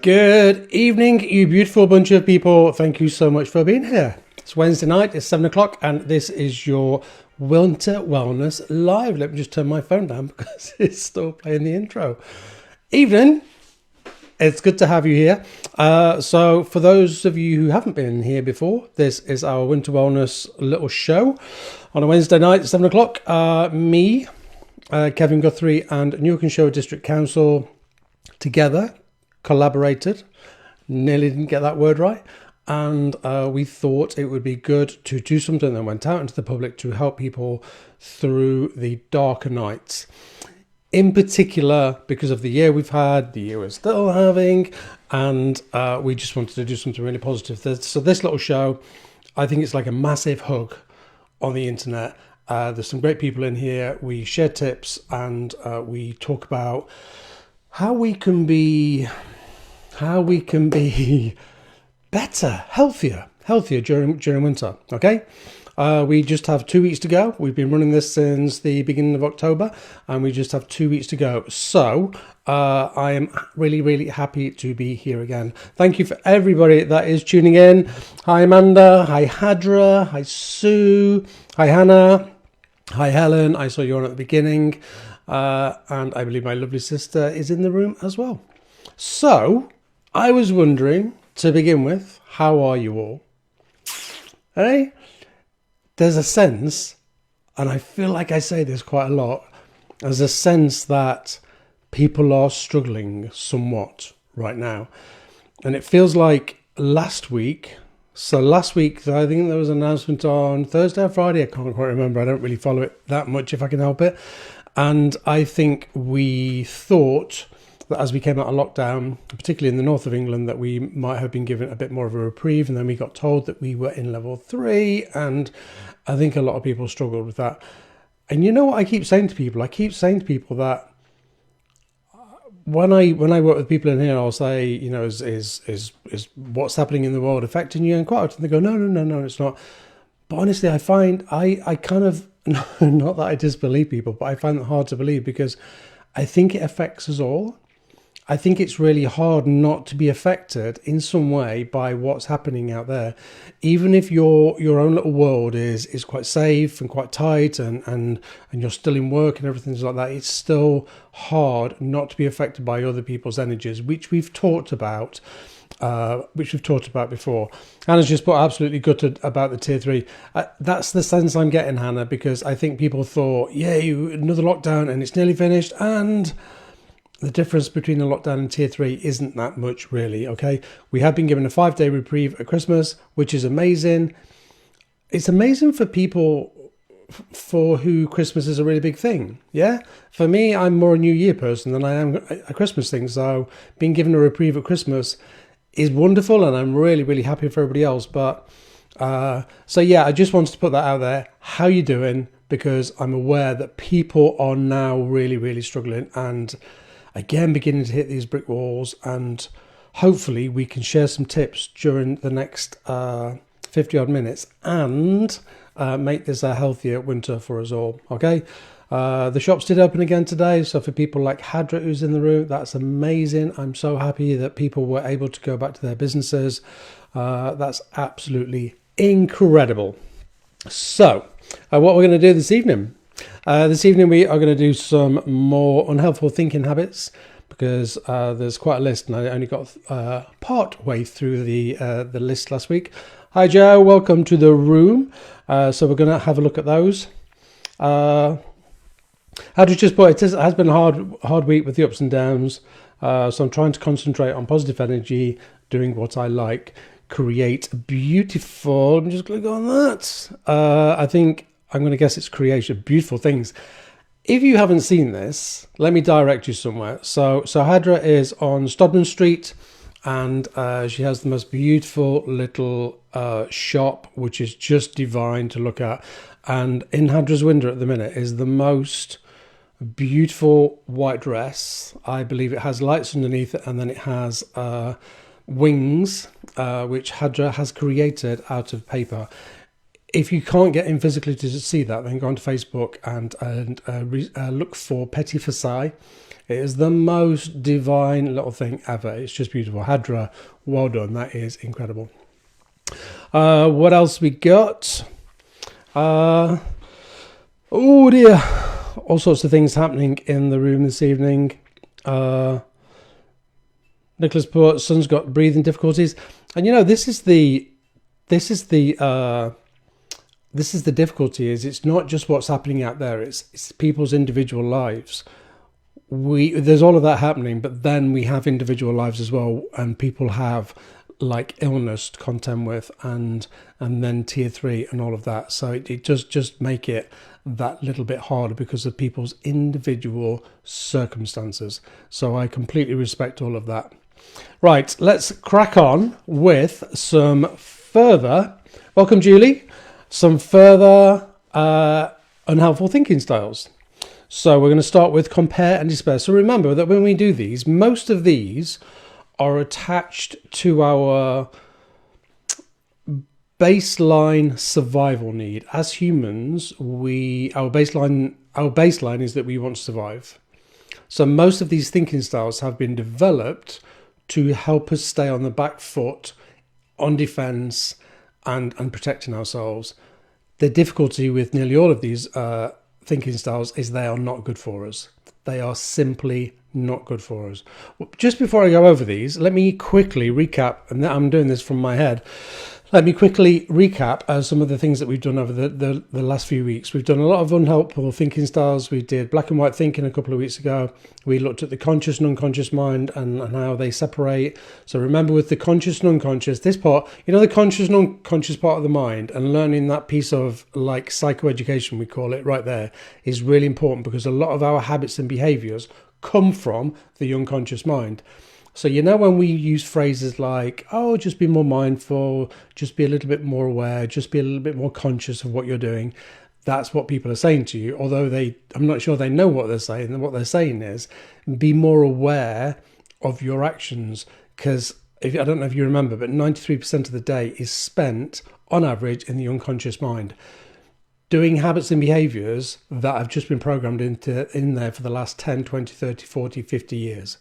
Good evening, you beautiful bunch of people. Thank you so much for being here. It's Wednesday night, it's 7 o'clock, and this is your Winter Wellness Live. Let me just turn my phone down because it's still playing the intro. Evening, it's good to have you here. So for those of you who haven't been here before, this is our Winter Wellness little show on a Wednesday night at 7 o'clock. Me, Kevin Guthrie, and Newark and Show District Council together collaborated, nearly didn't get that word right, and we thought it would be good to do something that went out into the public to help people through the darker nights, in particular because of the year we've had, the year we're still having, and we just wanted to do something really positive. So this little show, I think it's like a massive hug on the internet. There's some great people in here. We share tips and we talk about how we can be better, healthier during winter. Okay, we just have 2 weeks to go. We've been running this since the beginning of October, and we just have 2 weeks to go. So I am really happy to be here again. Thank you for everybody that is tuning in. Hi Amanda, hi Hadra, hi Sue, hi Hannah, hi Helen. I saw you on at the beginning. And I believe my lovely sister is in the room as well. So, I was wondering, to begin with, how are you all? Hey? There's a sense, and I feel like I say this quite a lot, there's a sense that people are struggling somewhat right now. And it feels like last week, I think there was an announcement on Thursday or Friday, I can't quite remember, I don't really follow it that much if I can help it. And I think we thought that as we came out of lockdown, particularly in the north of England, that we might have been given a bit more of a reprieve. And then we got told that we were in level 3. And I think a lot of people struggled with that. And you know what I keep saying to people? I keep saying to people that when I work with people in here, I'll say, you know, is what's happening in the world affecting you? And quite often they go, no, it's not. But honestly, I find I kind of, not that I disbelieve people, but I find it hard to believe because I think it affects us all. I think it's really hard not to be affected in some way by what's happening out there. Even if your own little world is quite safe and quite tight and you're still in work and everything like that, it's still hard not to be affected by other people's energies, which we've talked about before. Hannah's just put absolutely gutted about the tier 3. That's the sense I'm getting, Hannah, because I think people thought, another lockdown and it's nearly finished, and the difference between a lockdown and tier 3 isn't that much really, okay? We have been given a 5-day reprieve at Christmas, which is amazing. It's amazing for people for who Christmas is a really big thing, yeah? For me, I'm more a New Year person than I am a Christmas thing, so being given a reprieve at Christmas is wonderful, and I'm really happy for everybody else. But I just wanted to put that out there. How you doing? Because I'm aware that people are now really struggling, and again beginning to hit these brick walls. And hopefully we can share some tips during the next 50 odd minutes and make this a healthier winter for us all. Okay. The shops did open again today, so for people like Hadra who's in the room, that's amazing. I'm so happy that people were able to go back to their businesses. That's absolutely incredible. So, what we're going to do this evening? We are going to do some more unhelpful thinking habits, because there's quite a list, and I only got part way through the list last week. Hi Joe, welcome to the room. So we're going to have a look at those. How to just put it has been a hard week with the ups and downs. So I'm trying to concentrate on positive energy, doing what I like, create beautiful. I'm just going to go on that. I think I'm going to guess it's creation, beautiful things. If you haven't seen this, let me direct you somewhere. So Hadra is on Stodman Street, and she has the most beautiful little shop, which is just divine to look at. And in Hadra's window at the minute is the most beautiful white dress. I believe it has lights underneath it, and then it has wings, which Hadra has created out of paper. if you can't get in physically to see that, then go onto Facebook and look for Petit Versailles. It is the most divine little thing ever. It's just beautiful. Hadra, well done. That is incredible. What else we got? Oh dear. All sorts of things happening in the room this evening. Nicholas put, son's got breathing difficulties. And you know, this is the difficulty, is it's not just what's happening out there, it's people's individual lives. There's all of that happening, but then we have individual lives as well, and people have like illness to contend with, and then tier 3 and all of that. So it does just make it that little bit harder because of people's individual circumstances. So I completely respect all of that. Right, let's crack on with some further, welcome Julie, some further unhelpful thinking styles. So we're going to start with compare and despair. So remember that when we do these, most of these are attached to our baseline survival need. As humans, our baseline is that we want to survive. So most of these thinking styles have been developed to help us stay on the back foot, on defense, and protecting ourselves. The difficulty with nearly all of these thinking styles is they are not good for us. They are simply not good for us. Just before I go over these, let me quickly recap, and I'm doing this from my head. Let me quickly recap some of the things that we've done over the last few weeks. We've done a lot of unhelpful thinking styles. We did black and white thinking a couple of weeks ago. We looked at the conscious and unconscious mind and how they separate. So remember, with the conscious and unconscious, this part, you know, the conscious and unconscious part of the mind, and learning that piece of like psychoeducation, we call it, right there, is really important, because a lot of our habits and behaviors come from the unconscious mind. So, you know, when we use phrases like, oh, just be more mindful, just be a little bit more aware, just be a little bit more conscious of what you're doing, that's what people are saying to you. Although I'm not sure they know what they're saying. And what they're saying is, be more aware of your actions. Because I don't know if you remember, but 93% of the day is spent on average in the unconscious mind, doing habits and behaviors that have just been programmed in there for the last 10, 20, 30, 40, 50 years.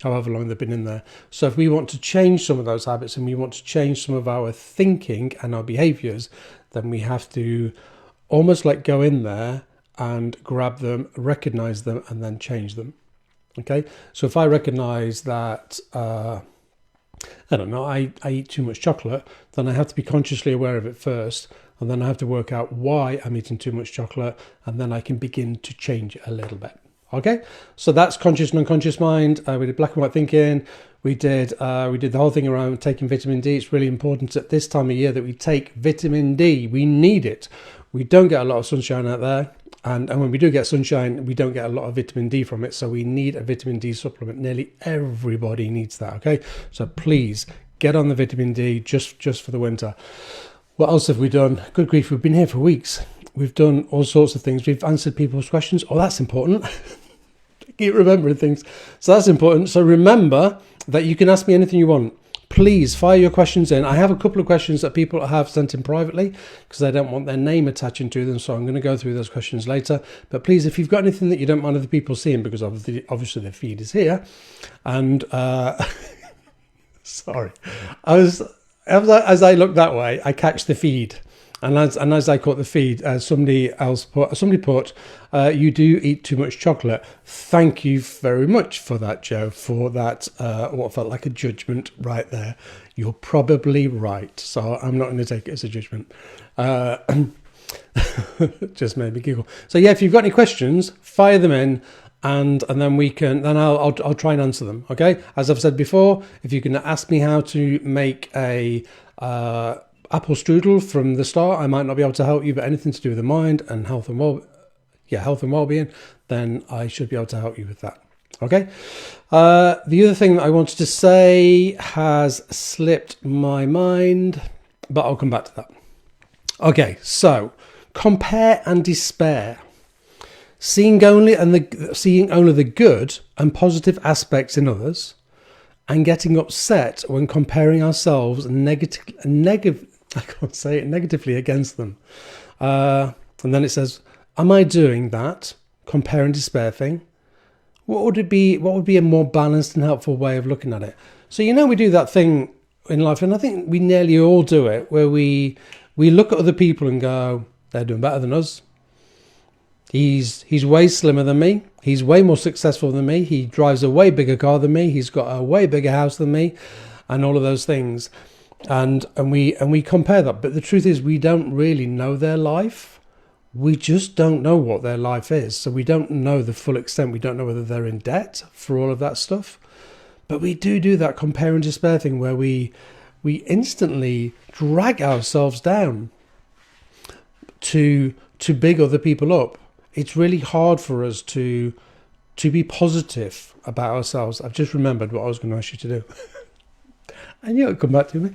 However long they've been in there. So if we want to change some of those habits and we want to change some of our thinking and our behaviors, then we have to almost like go in there and grab them, recognize them, and then change them. Okay. So if I recognize that, I don't know, I eat too much chocolate, then I have to be consciously aware of it first. And then I have to work out why I'm eating too much chocolate. And then I can begin to change it a little bit. Okay, so that's conscious and unconscious mind. We did black and white thinking. We did the whole thing around taking vitamin D. It's really important at this time of year that we take vitamin D. We need it. We don't get a lot of sunshine out there. And when we do get sunshine, we don't get a lot of vitamin D from it. So we need a vitamin D supplement. Nearly everybody needs that, okay? So please get on the vitamin D just for the winter. What else have we done? Good grief, we've been here for weeks. We've done all sorts of things. We've answered people's questions. Oh, that's important. Keep remembering things. So that's important. So remember that you can ask me anything you want. Please fire your questions in. I have a couple of questions that people have sent in privately because they don't want their name attaching to them. So I'm going to go through those questions later. But please, if you've got anything that you don't mind other people seeing, because obviously the feed is here. And sorry, as I look that way, I catch the feed. And as I caught the feed, somebody put, you do eat too much chocolate. Thank you very much for that, Joe, for that, what felt like a judgment right there. You're probably right. So I'm not going to take it as a judgment. Just made me giggle. So yeah, if you've got any questions, fire them in. And then I'll try and answer them. Okay. As I've said before, if you can ask me how to make a, apple strudel from the start, I might not be able to help you, but anything to do with the mind and health and well-being, then I should be able to help you with that. Okay. The other thing that I wanted to say has slipped my mind, but I'll come back to that. Okay. So compare and despair. Seeing only the good and positive aspects in others, and getting upset when comparing ourselves negatively I can't say it negatively against them. And then it says, am I doing that compare and despair thing? What would it be? What would be a more balanced and helpful way of looking at it? So, we do that thing in life, and I think we nearly all do it, where we look at other people and go, they're doing better than us. He's way slimmer than me. He's way more successful than me. He drives a way bigger car than me. He's got a way bigger house than me, and all of those things. And we compare that. But the truth is, we don't really know their life. We just don't know what their life is. So we don't know the full extent. We don't know whether they're in debt for all of that stuff. But we do that compare and despair thing where we instantly drag ourselves down to big other people up. It's really hard for us to be positive about ourselves. I've just remembered what I was going to ask you to do. I knew it would come back to me.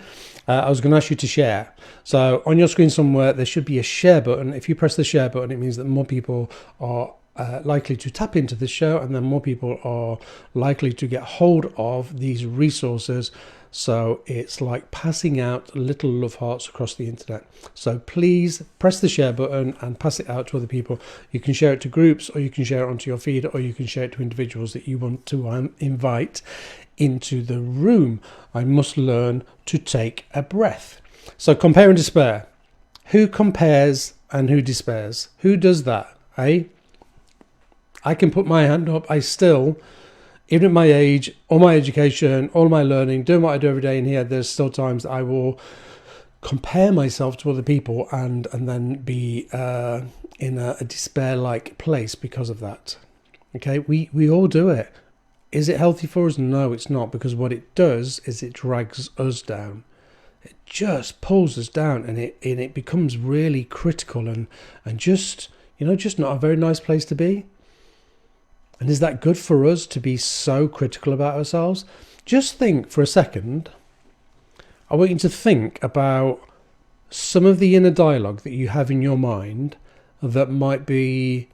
I was going to ask you to share. So on your screen somewhere, there should be a share button. If you press the share button, it means that more people are likely to tap into this show, and then more people are likely to get hold of these resources. So it's like passing out little love hearts across the internet. So please press the share button and pass it out to other people. You can share it to groups, or you can share it onto your feed, or you can share it to individuals that you want to invite into the room. I must learn to take a breath. So compare and despair. Who compares and who despairs? Who does that? I can put my hand up. I still, even at my age, all my education, all my learning, doing what I do every day in here, there's still times I will compare myself to other people and then be in a despair-like place because of that. Okay, we all do it. Is it healthy for us? No, it's not, because what it does is it drags us down. It just pulls us down, and it becomes really critical and just not a very nice place to be. And is that good for us to be so critical about ourselves? Just think for a second. I want you to think about some of the inner dialogue that you have in your mind that might be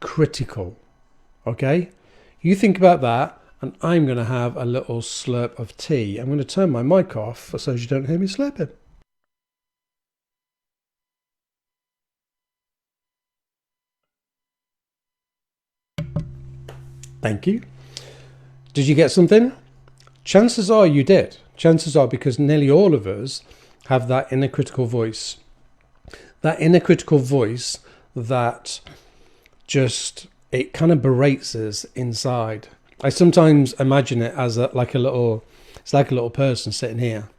critical. Okay? You think about that, and I'm going to have a little slurp of tea. I'm going to turn my mic off so you don't hear me slurping. Thank you. Did you get something? Chances are you did. Chances are, because nearly all of us have that inner critical voice. That inner critical voice that just, it kind of berates us inside. I sometimes imagine it as like a little person sitting here,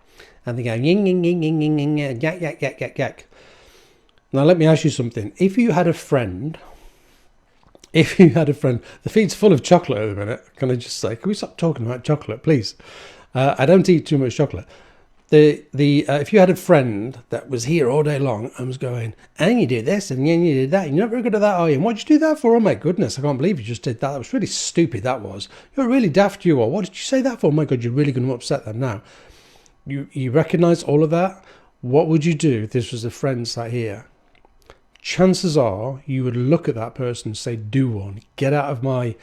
and they go ying ying ying ying ying ying yak yak yak yak yak. Now let me ask you something. If you had a friend, the feed's full of chocolate at the minute. Can I just say, can we stop talking about chocolate, please? I don't eat too much chocolate. If you had a friend that was here all day long and was going, and you did this and you did that, you're not very good at that, are you? And what'd you do that for? Oh my goodness, I can't believe you just did that. That was really stupid, that was. You're really daft, you are. What did you say that for? Oh my God, you're really going to upset them now. You recognise all of that? What would you do if this was a friend sat here? Chances are you would look at that person and say, do one. Get out of my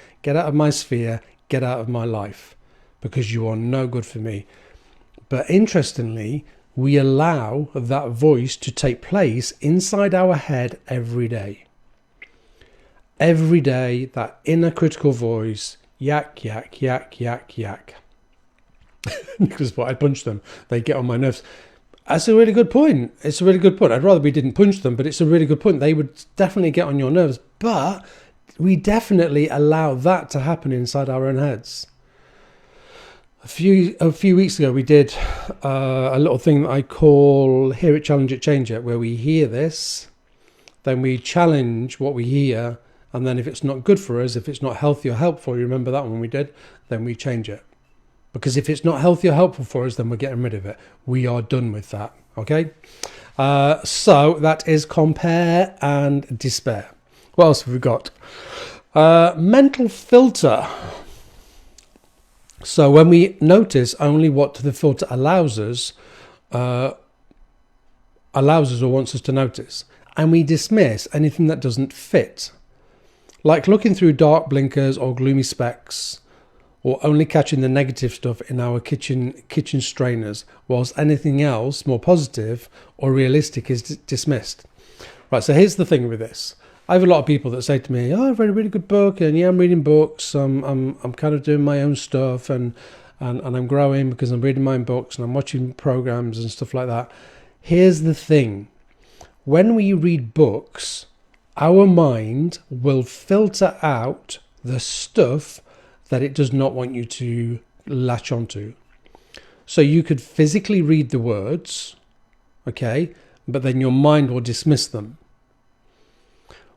sphere, get out of my life, because you are no good for me. But interestingly, we allow that voice to take place inside our head every day. Every day, that inner critical voice, yak, yak, yak, yak, yak. Because I punch them, they get on my nerves. That's a really good point. It's a really good point. I'd rather we didn't punch them, but it's a really good point. They would definitely get on your nerves, but we definitely allow that to happen inside our own heads. A few weeks ago, we did a little thing that I call Hear It, Challenge It, Change It, where we hear this, then we challenge what we hear, and then if it's not good for us, if it's not healthy or helpful, you remember that one we did, then we change it. Because if it's not healthy or helpful for us, then we're getting rid of it. We are done with that, okay? So that is compare and despair. What else have we got? Mental filter. So when we notice only what the filter allows us or wants us to notice, and we dismiss anything that doesn't fit, like looking through dark blinkers or gloomy specks, or only catching the negative stuff in our kitchen strainers, whilst anything else more positive or realistic is dismissed. Right, so here's the thing with this. I have a lot of people that say to me, "Oh, I've read a really good book, and yeah, I'm reading books. I'm kind of doing my own stuff, and I'm growing because I'm reading my own books and I'm watching programs and stuff like that." Here's the thing: when we read books, our mind will filter out the stuff that it does not want you to latch onto. So you could physically read the words, okay, but then your mind will dismiss them.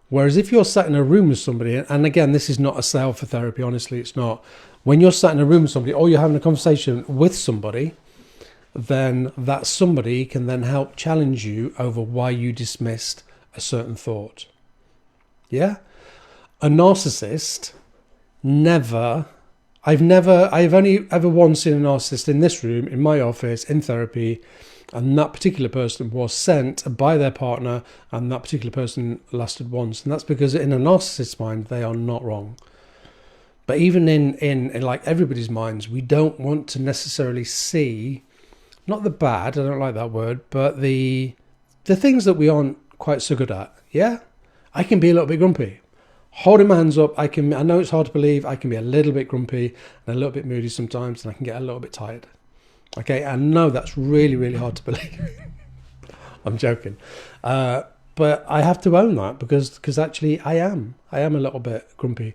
Whereas if you're sat in a room with somebody, and again, this is not a sale for therapy, honestly, it's not. When you're sat in a room with somebody or you're having a conversation with somebody, then that somebody can then help challenge you over why you dismissed a certain thought. Yeah? A narcissist I've only ever once seen a narcissist in this room, in my office, in therapy, and that particular person was sent by their partner, and that particular person lasted once. And that's because in a narcissist's mind, they are not wrong. But even in like everybody's minds, we don't want to necessarily see, not the bad, I don't like that word, but the things that we aren't quite so good at. Yeah? I can be a little bit grumpy. Holding my hands up, I know it's hard to believe, I can be a little bit grumpy and a little bit moody sometimes, and I can get a little bit tired. Okay, I know that's really, really hard to believe. I'm joking. But I have to own that because actually I am a little bit grumpy.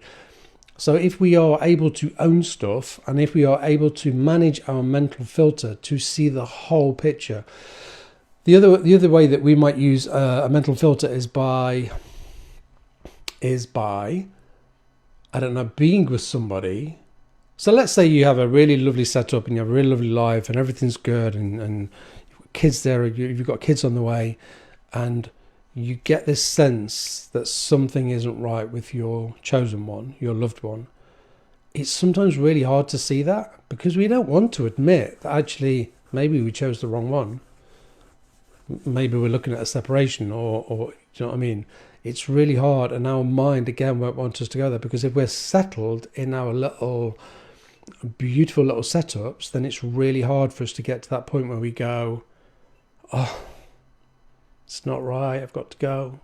So if we are able to own stuff, and if we are able to manage our mental filter to see the whole picture, the other way that we might use a mental filter is by I don't know, being with somebody. So let's say you have a really lovely setup and you have a really lovely life and everything's good, and you've got kids there, you've got kids on the way, and you get this sense that something isn't right with your chosen one, your loved one. It's sometimes really hard to see that because we don't want to admit that actually maybe we chose the wrong one. Maybe we're looking at a separation or do you know what I mean? It's really hard, and our mind again won't want us to go there, because if we're settled in our little beautiful little setups, then it's really hard for us to get to that point where we go, "Oh, it's not right, I've got to go."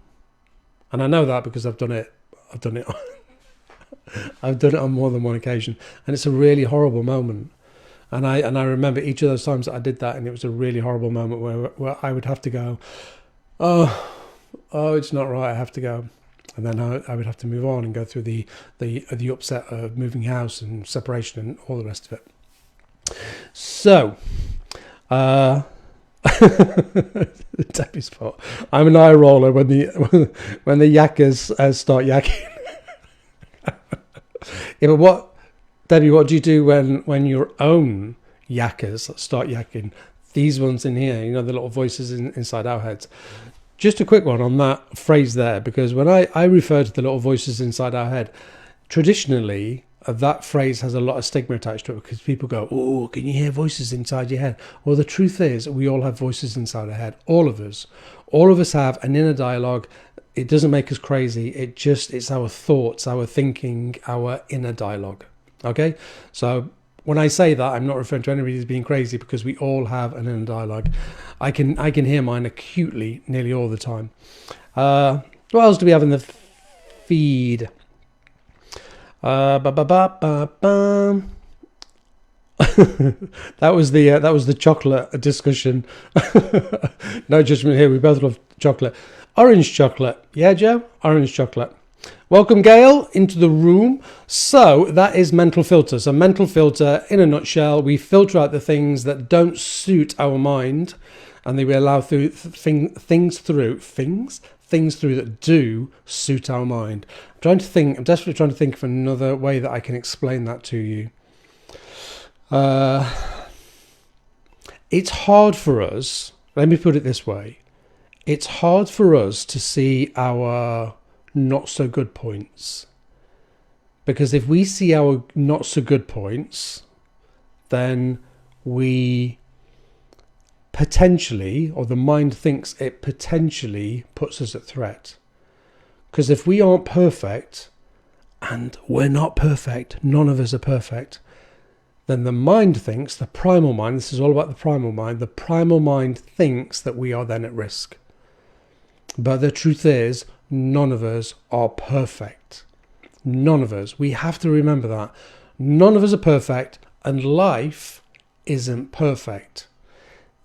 And I know that because I've done it I've done it on more than one occasion, and it's a really horrible moment. And I remember each of those times that I did that, and it was a really horrible moment where I would have to go, oh, it's not right, I have to go. And then I would have to move on and go through the upset of moving house and separation and all the rest of it. So, Debbie's fault. I'm an eye roller when the yakkers start yakking. Yeah, but Debbie, what do you do when your own yakkers start yakking? These ones in here, you know, the little voices inside our heads. Just a quick one on that phrase there, because when I refer to the little voices inside our head, traditionally that phrase has a lot of stigma attached to it, because people go, "Oh, can you hear voices inside your head?" Well, the truth is we all have voices inside our head. All of us have an inner dialogue. It doesn't make us crazy. It's our thoughts, our thinking, our inner dialogue. Okay? So when I say that, I'm not referring to anybody as being crazy, because we all have an inner dialogue. I can hear mine acutely nearly all the time. What else do we have in the feed? That was the chocolate discussion. No judgment here. We both love chocolate. Orange chocolate. Yeah, Joe? Orange chocolate. Welcome, Gail, into the room. So that is mental filter. So mental filter, in a nutshell, we filter out the things that don't suit our mind, and then we allow through things through that do suit our mind. I'm desperately trying to think of another way that I can explain that to you. It's hard for us, let me put it this way. It's hard for us to see our not so good points, because if we see our not so good points, then we potentially, or the mind thinks it potentially puts us at threat. Because if we aren't perfect, and we're not perfect, none of us are perfect, then the mind thinks, the primal mind, this is all about the primal mind thinks that we are then at risk. But the truth is, none of us are perfect. None of us. We have to remember that. None of us are perfect, and life isn't perfect.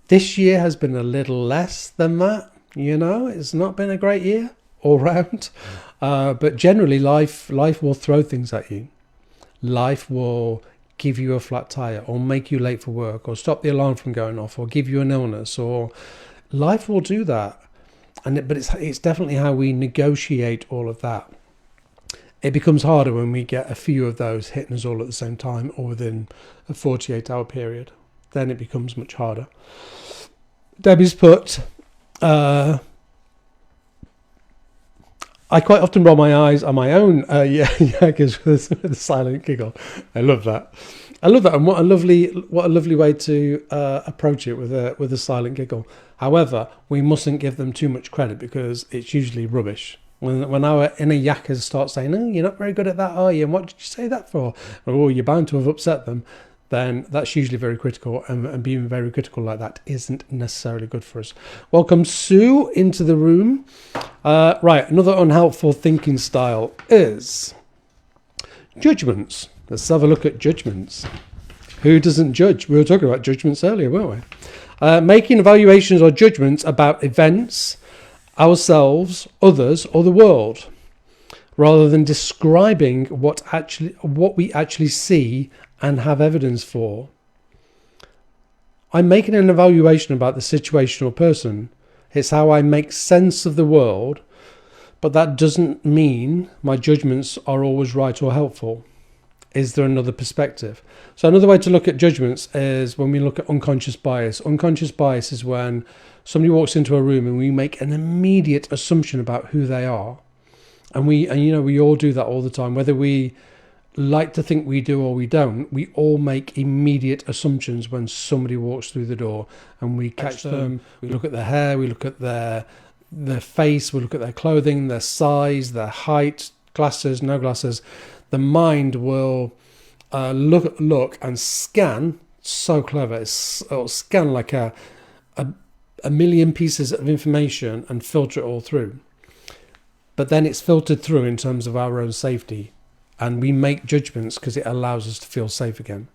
This year has been a little less than that. It's not been a great year all round. But generally, life will throw things at you. Life will give you a flat tire, or make you late for work, or stop the alarm from going off, or give you an illness, or life will do that. But it's definitely how we negotiate all of that. It becomes harder when we get a few of those hitting us all at the same time, or within a 48-hour period. Then it becomes much harder. Debbie's put, I quite often roll my eyes on my own yakkers with a silent giggle. I love that, and what a lovely way to approach it with a silent giggle. However, we mustn't give them too much credit, because it's usually rubbish. When our inner yakkers start saying, "Oh, you're not very good at that, are you? And what did you say that for?" Or, "Oh, you're bound to have upset them," then that's usually very critical, and being very critical like that isn't necessarily good for us. Welcome, Sue, into the room. Right, another unhelpful thinking style is judgments. Let's have a look at judgments. Who doesn't judge? We were talking about judgments earlier, weren't we? Making evaluations or judgments about events, ourselves, others, or the world, rather than describing what we actually see and have evidence for. I'm making an evaluation about the situation or person. It's how I make sense of the world, but that doesn't mean my judgments are always right or helpful. Is there another perspective? So another way to look at judgments is when we look at unconscious bias. Unconscious bias is when somebody walks into a room and we make an immediate assumption about who they are. And we all do that all the time, whether we like to think we do or we don't. We all make immediate assumptions when somebody walks through the door, and we catch them. We look at their hair, we look at their face, we look at their clothing, their size, their height, glasses, no glasses. The mind will look and scan. So clever. It'll scan like a million pieces of information and filter it all through. But then it's filtered through in terms of our own safety. And we make judgments because it allows us to feel safe again.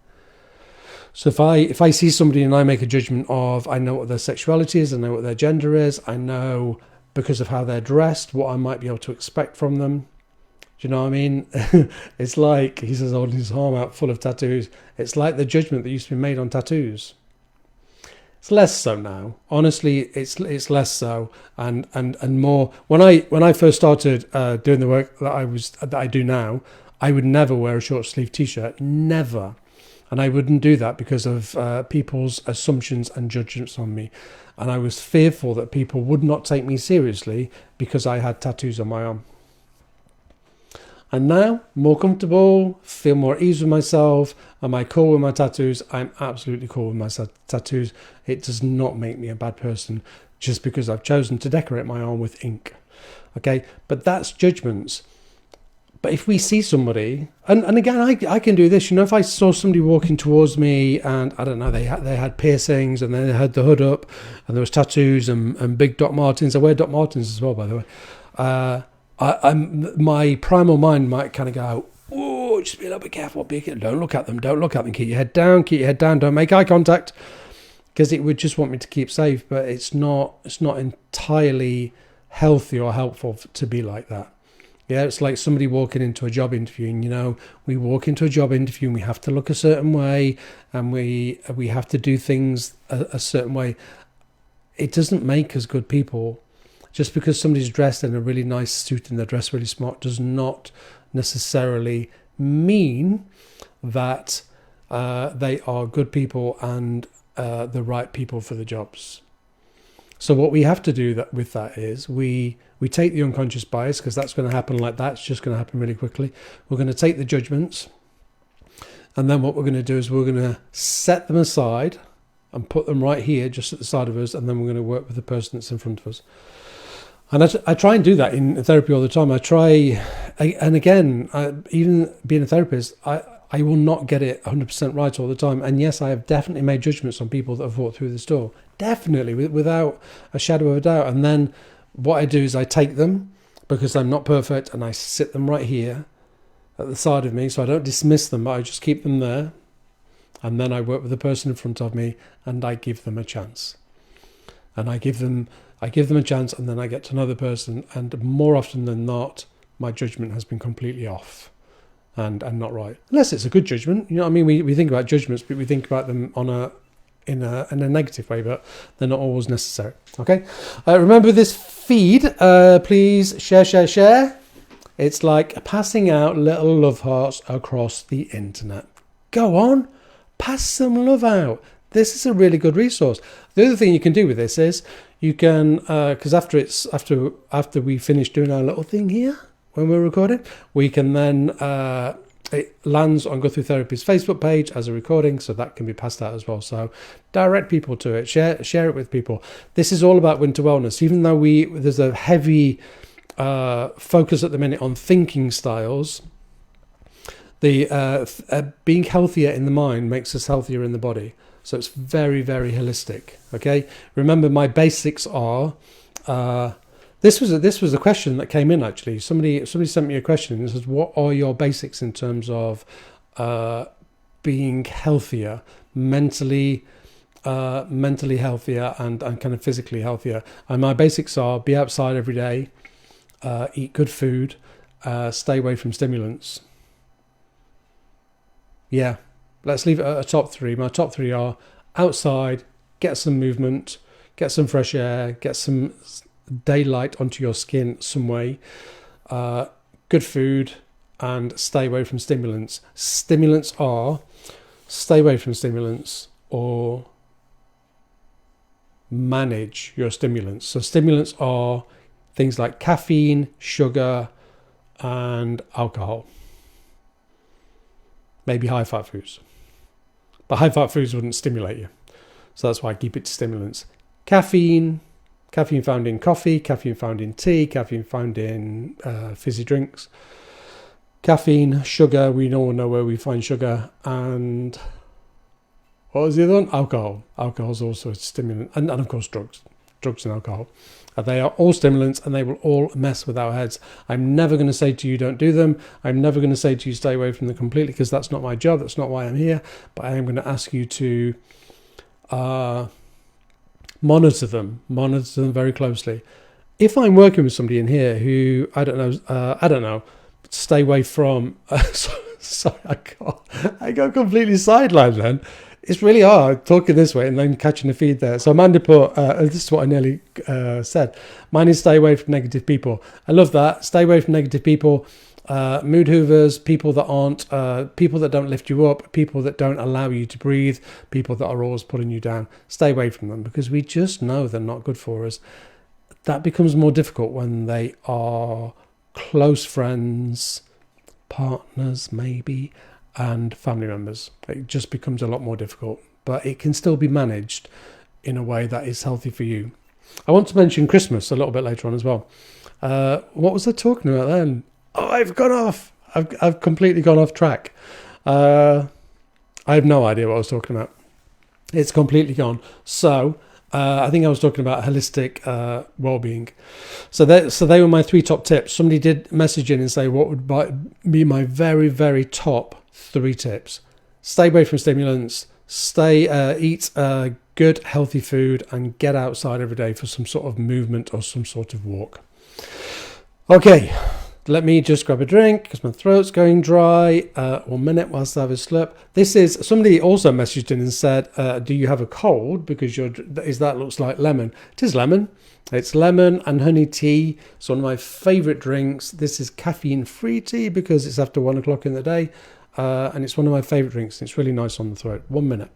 So if I see somebody and I make a judgment of, I know what their sexuality is, I know what their gender is, I know because of how they're dressed, what I might be able to expect from them. Do you know what I mean? It's like, he says, holding his arm out full of tattoos. It's like the judgment that used to be made on tattoos. It's less so now. Honestly, it's less so, and more. When I first started doing the work that I do now, I would never wear a short sleeve t-shirt, never, and I wouldn't do that because of people's assumptions and judgments on me, and I was fearful that people would not take me seriously because I had tattoos on my arm. And now, more comfortable, feel more ease with myself. Am I cool with my tattoos? I'm absolutely cool with my tattoos. It does not make me a bad person just because I've chosen to decorate my arm with ink. Okay, but that's judgments. But if we see somebody, and again, I can do this, if I saw somebody walking towards me and, I don't know, they had piercings and they had the hood up and there was tattoos and big Doc Martens. I wear Doc Martens as well, by the way. My primal mind might kind of go, oh, just be a little bit careful, don't look at them, keep your head down, don't make eye contact, because it would just want me to keep safe. But it's not entirely healthy or helpful to be like that. Yeah, it's like somebody walking into a job interview, and we walk into a job interview and we have to look a certain way, and we have to do things a certain way. It doesn't make us good people. Just because somebody's dressed in a really nice suit and they're dressed really smart does not necessarily mean that they are good people and the right people for the jobs. So what we have to do with that is we take the unconscious bias, because that's going to happen like that. It's just going to happen really quickly. We're going to take the judgments, and then what we're going to do is we're going to set them aside and put them right here, just at the side of us, and then we're going to work with the person that's in front of us. And I try and do that in therapy all the time. And again, even being a therapist, I will not get it 100% right all the time. And yes, I have definitely made judgments on people that have walked through this door. Definitely, without a shadow of a doubt. And then what I do is I take them, because I'm not perfect, and I sit them right here at the side of me. So I don't dismiss them, but I just keep them there. And then I work with the person in front of me, and I give them a chance. And I give them a chance, and then I get to know the person. And more often than not, my judgment has been completely off and not right. Unless it's a good judgment. You know what I mean? We think about judgments, but we think about them in a negative way, but they're not always necessary. Okay? Remember this feed. Please share. It's like passing out little love hearts across the internet. Go on, pass some love out. This is a really good resource. The other thing you can do with this is you can, because after we finish doing our little thing here when we're recording, we can then it lands on Go Through Therapy's Facebook page as a recording, so that can be passed out as well. So direct people to it, share it with people. This is all about winter wellness. Even though there's a heavy focus at the minute on thinking styles, the being healthier in the mind makes us healthier in the body. So it's very, very holistic. Okay. Remember, my basics are. This was a question that came in actually. Somebody sent me a question and says, "What are your basics in terms of being healthier, mentally healthier, and kind of physically healthier?" And my basics are: be outside every day, eat good food, stay away from stimulants. Yeah, let's leave it at a top three. My top three are outside, get some movement, get some fresh air, get some daylight onto your skin some way, good food, and stay away from stimulants. Stimulants are stay away from stimulants or manage your stimulants. So stimulants are things like caffeine, sugar, and alcohol. Maybe high-fat foods. But high-fat foods wouldn't stimulate you. So that's why I keep it to stimulants. Caffeine found in coffee, caffeine found in tea, caffeine found in fizzy drinks. Caffeine, sugar, we all know where we find sugar. And what was the other one? Alcohol. Alcohol is also a stimulant. And of course, drugs and alcohol. They are all stimulants, and they will all mess with our heads. I'm never going to say to you, don't do them. I'm never going to say to you, stay away from them completely, because that's not my job. That's not why I'm here. But I am going to ask you to monitor them very closely. If I'm working with somebody in here who, I don't know, stay away from, sorry, I got completely sidelined then. It's really hard talking this way and then catching the feed there. So Amanda put, this is what I nearly said. Mine is stay away from negative people. I love that. Stay away from negative people. Mood hoovers, people that aren't, people that don't lift you up, people that don't allow you to breathe, people that are always pulling you down. Stay away from them, because we just know they're not good for us. That becomes more difficult when they are close friends, partners maybe, and family members. It just becomes a lot more difficult, but it can still be managed in a way that is healthy for you. I want to mention Christmas a little bit later on as well. What was I talking about then? Oh, I've gone off. I've completely gone off track. I have no idea what I was talking about. It's completely gone. So I think I was talking about holistic well-being. So they were my three top tips. Somebody did message in and say, what would be my very, very top three tips? Stay away from stimulants, eat good, healthy food, and get outside every day for some sort of movement or some sort of walk. Okay, let me just grab a drink because my throat's going dry. 1 minute whilst I have a slurp. Somebody also messaged in and said, do you have a cold? Because that looks like lemon. It is lemon. It's lemon and honey tea. It's one of my favourite drinks. This is caffeine-free tea because it's after 1 o'clock in the day. And it's one of my favourite drinks. It's really nice on the throat. 1 minute.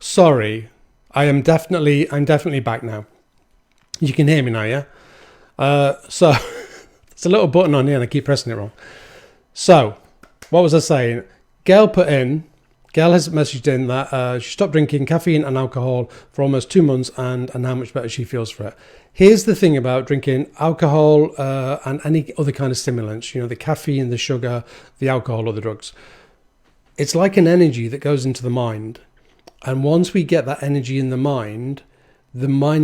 sorry. I'm definitely back now. You can hear me now, yeah? So there's a little button on here and I keep pressing it wrong. So, what was I saying? Gail has messaged in that she stopped drinking caffeine and alcohol for almost 2 months and how much better she feels for it. Here's the thing about drinking alcohol and any other kind of stimulants, the caffeine, the sugar, the alcohol or the drugs. It's like an energy that goes into the mind. And once we get that energy in the mind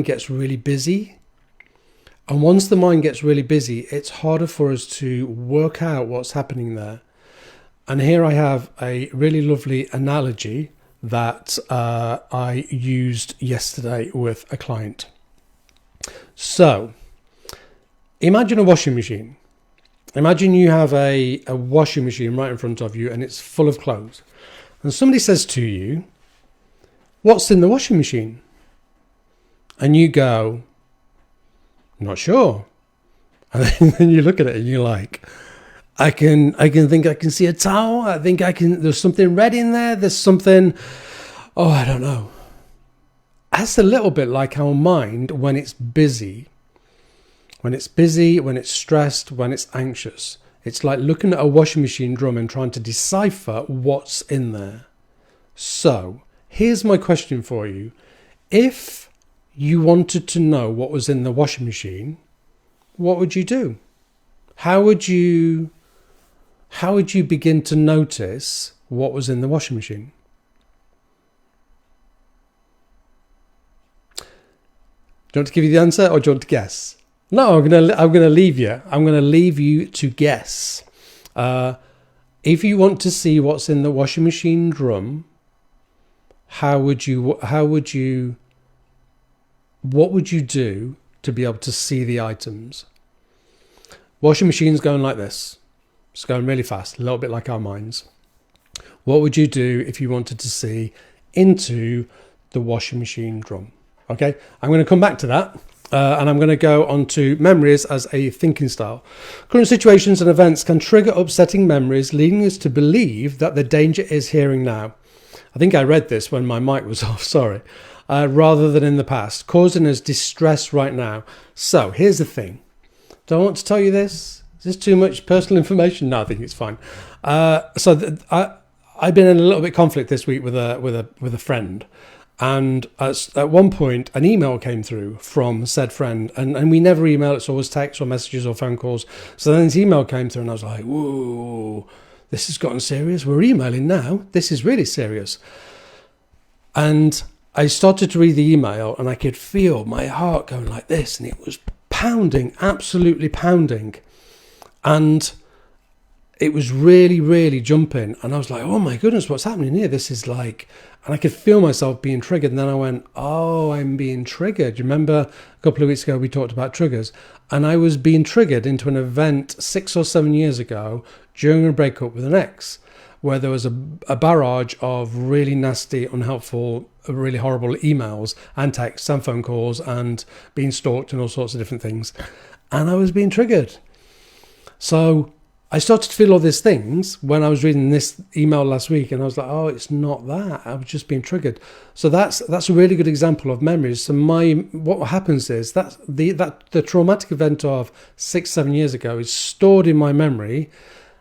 gets really busy. And once the mind gets really busy, it's harder for us to work out what's happening there. And here I have a really lovely analogy that I used yesterday with a client. So, imagine a washing machine. Imagine you have a washing machine right in front of you and it's full of clothes. And somebody says to you, "What's in the washing machine?" And you go, "Not sure." And then you look at it and you're like, I can see a towel. I think there's something red in there. There's something, I don't know. That's a little bit like our mind when it's busy. When it's busy, when it's stressed, when it's anxious. It's like looking at a washing machine drum and trying to decipher what's in there. So, here's my question for you. If you wanted to know what was in the washing machine, what would you do? How would you begin to notice what was in the washing machine? Do you want to give you the answer or do you want to guess? No, I'm gonna leave you. I'm gonna leave you to guess. If you want to see what's in the washing machine drum, what would you do to be able to see the items? Washing machine's going like this. It's going really fast, a little bit like our minds. What would you do if you wanted to see into the washing machine drum? Okay, I'm going to come back to that. And I'm going to go on to memories as a thinking style. Current situations and events can trigger upsetting memories, leading us to believe that the danger is here and now. I think I read this when my mic was off, sorry. Rather than in the past, causing us distress right now. So here's the thing. Do I want to tell you this? Is this too much personal information? No, I think it's fine. I've been in a little bit of conflict this week with a friend. And at one point, an email came through from said friend, and we never email, it's always text or messages or phone calls. So then this email came through and I was like, whoa, this has gotten serious. We're emailing now. This is really serious. And I started to read the email and I could feel my heart going like this, and it was pounding, absolutely pounding. And it was really, really jumping. And I was like, oh my goodness, what's happening here? This is like... And I could feel myself being triggered. And then I went, oh, I'm being triggered. You remember a couple of weeks ago we talked about triggers? And I was being triggered into an event 6 or 7 years ago during a breakup with an ex, where there was a barrage of really nasty, unhelpful, really horrible emails and texts and phone calls and being stalked and all sorts of different things. And I was being triggered. So I started to feel all these things when I was reading this email last week, and I was like, oh, it's not that. I was just being triggered. So that's a really good example of memories. So what happens is that the traumatic event of 6-7 years ago is stored in my memory.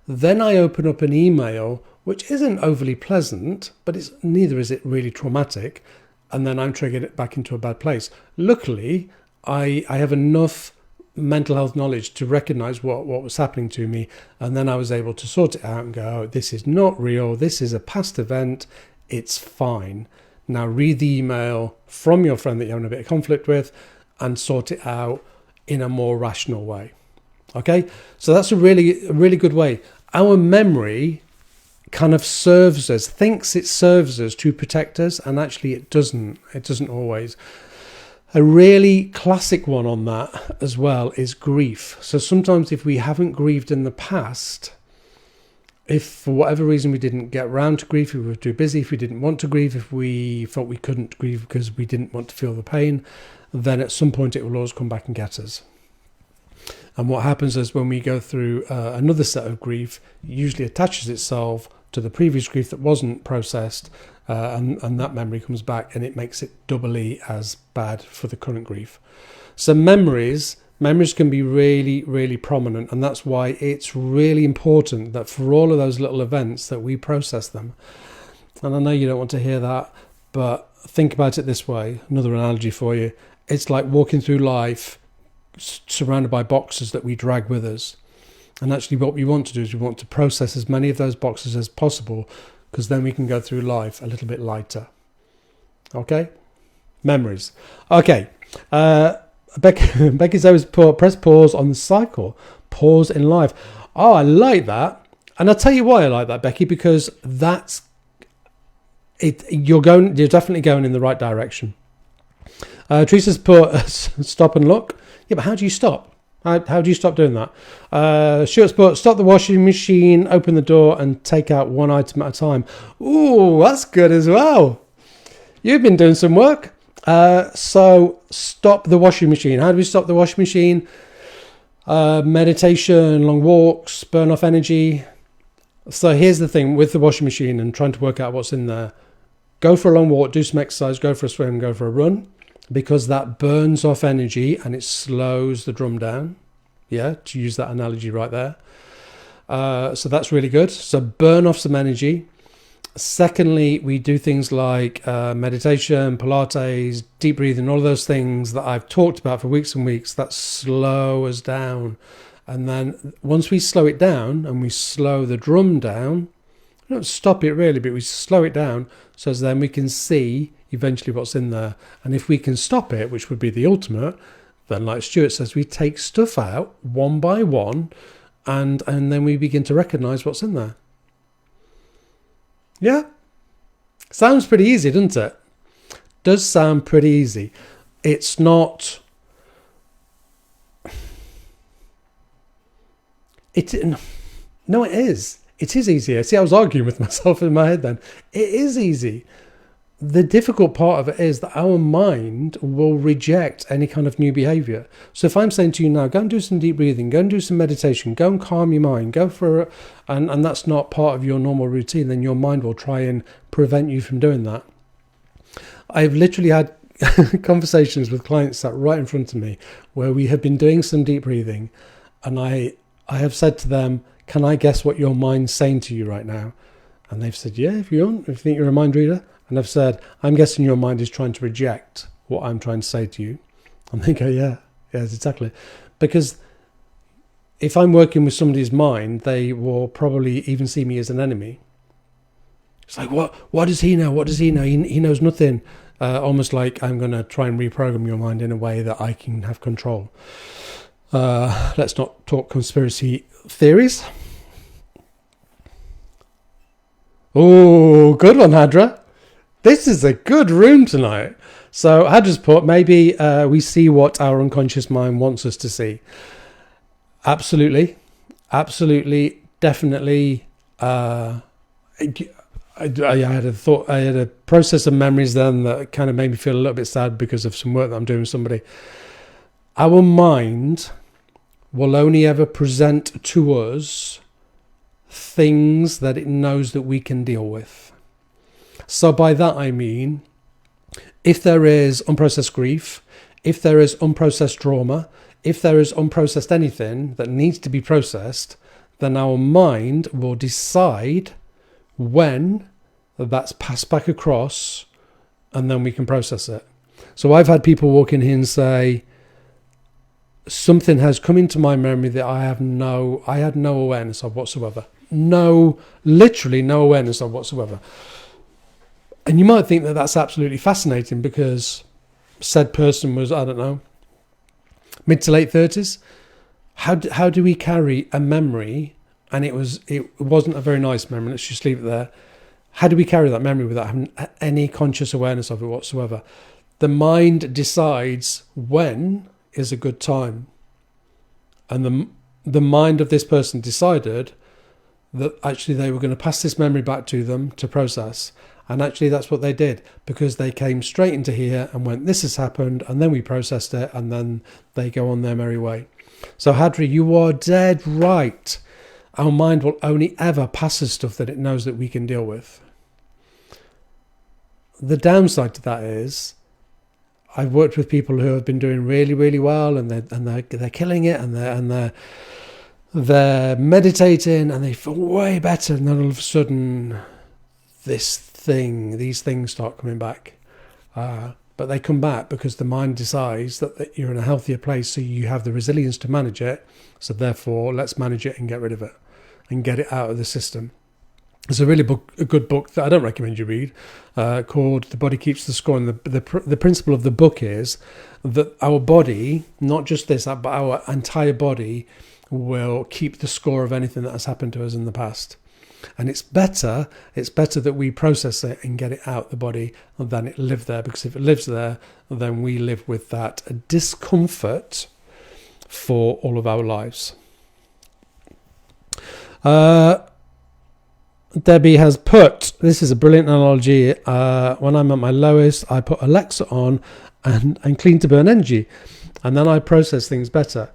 Then I open up an email, which isn't overly pleasant, but neither is it really traumatic. And then I'm triggered back into a bad place. Luckily, I have enough mental health knowledge to recognize what was happening to me, and then I was able to sort it out and go, this is not real, this is a past event, it's fine. Now read the email from your friend that you're having a bit of conflict with and sort it out in a more rational way. Okay, so that's a really good way. Our memory kind of thinks it serves us to protect us, and actually it doesn't always. A really classic one on that as well is grief. So sometimes if we haven't grieved in the past, if for whatever reason we didn't get around to grief, if we were too busy, if we didn't want to grieve, if we felt we couldn't grieve because we didn't want to feel the pain, then at some point it will always come back and get us. And what happens is when we go through another set of grief, it usually attaches itself to the previous grief that wasn't processed, and that memory comes back, and it makes it doubly as bad for the current grief. So memories can be really, really prominent, and that's why it's really important that for all of those little events that we process them. And I know you don't want to hear that, but think about it this way. Another analogy for you. It's like walking through life surrounded by boxes that we drag with us. And actually what we want to do is we want to process as many of those boxes as possible, because then we can go through life a little bit lighter. Okay? Memories. Okay. Becky's always put, press pause on the cycle. Pause in life. Oh, I like that. And I'll tell you why I like that, Becky, because that's it. You're definitely going in the right direction. Teresa's put, stop and look. Yeah, but how do you stop? How do you stop doing that? Stuart's put, stop the washing machine, open the door, and take out one item at a time. Ooh, that's good as well. You've been doing some work. So stop the washing machine. How do we stop the washing machine? Meditation, long walks, burn off energy. So here's the thing with the washing machine and trying to work out what's in there. Go for a long walk, do some exercise, go for a swim, go for a run, because that burns off energy and it slows the drum down. Yeah, to use that analogy right there. So that's really good. So burn off some energy. Secondly, we do things like meditation, Pilates, deep breathing, all of those things that I've talked about for weeks and weeks that slow us down. And then once we slow it down and we slow the drum down, we don't stop it really, but we slow it down so then we can see eventually what's in there. And if we can stop it, which would be the ultimate, then like Stuart says, we take stuff out one by one and then we begin to recognize what's in there. Yeah? Sounds pretty easy, doesn't it? Does sound pretty easy. It's not... No, it is. It is easier. See, I was arguing with myself in my head then. It is easy. The difficult part of it is that our mind will reject any kind of new behavior. So if I'm saying to you now, go and do some deep breathing, go and do some meditation, go and calm your mind, go for it, and that's not part of your normal routine, then your mind will try and prevent you from doing that. I've literally had conversations with clients sat right in front of me where we have been doing some deep breathing, and I have said to them, can I guess what your mind's saying to you right now? And they've said, yeah, if you think you're a mind reader. And I've said, I'm guessing your mind is trying to reject what I'm trying to say to you. And they go, yeah, exactly. Because if I'm working with somebody's mind, they will probably even see me as an enemy. It's like, what does he know? What does he know? He knows nothing. Almost like I'm going to try and reprogram your mind in a way that I can have control. Let's not talk conspiracy theories. Oh, good one, Hadra. This is a good room tonight. So Hadra's put, maybe we see what our unconscious mind wants us to see. Absolutely, definitely. I had a process of memories then that kind of made me feel a little bit sad because of some work that I'm doing with somebody. Our mind will only ever present to us things that it knows that we can deal with. So by that I mean, if there is unprocessed grief, if there is unprocessed trauma, if there is unprocessed anything that needs to be processed, then our mind will decide when that's passed back across, and then we can process it. So I've had people walk in here and say, something has come into my memory that I had no awareness of whatsoever. Literally no awareness of whatsoever. And you might think that that's absolutely fascinating because said person was, I don't know, mid to late 30s. How do we carry a memory, and it wasn't a very nice memory, let's just leave it there. How do we carry that memory without having any conscious awareness of it whatsoever? The mind decides when is a good time. And the mind of this person decided that actually they were going to pass this memory back to them to process. And actually that's what they did, because they came straight into here and went, this has happened, and then we processed it, and then they go on their merry way. So Hadri, you are dead right. our mind will only ever pass us stuff that it knows that we can deal with. The downside to that is, I've worked with people who have been doing really, really well, and they're killing it, and they're meditating, and they feel way better, and then all of a sudden, these things start coming back. But they come back because the mind decides that you're in a healthier place, so you have the resilience to manage it. So therefore, let's manage it and get rid of it and get it out of the system. There's a really good book that I don't recommend you read called The Body Keeps the Score. And the principle of the book is that our body, not just this, but our entire body will keep the score of anything that has happened to us in the past. And it's better that we process it and get it out the body than it live there, because if it lives there, then we live with that discomfort for all of our lives. Debbie has put, this is a brilliant analogy, when I'm at my lowest, I put Alexa on and clean to burn energy, and then I process things better.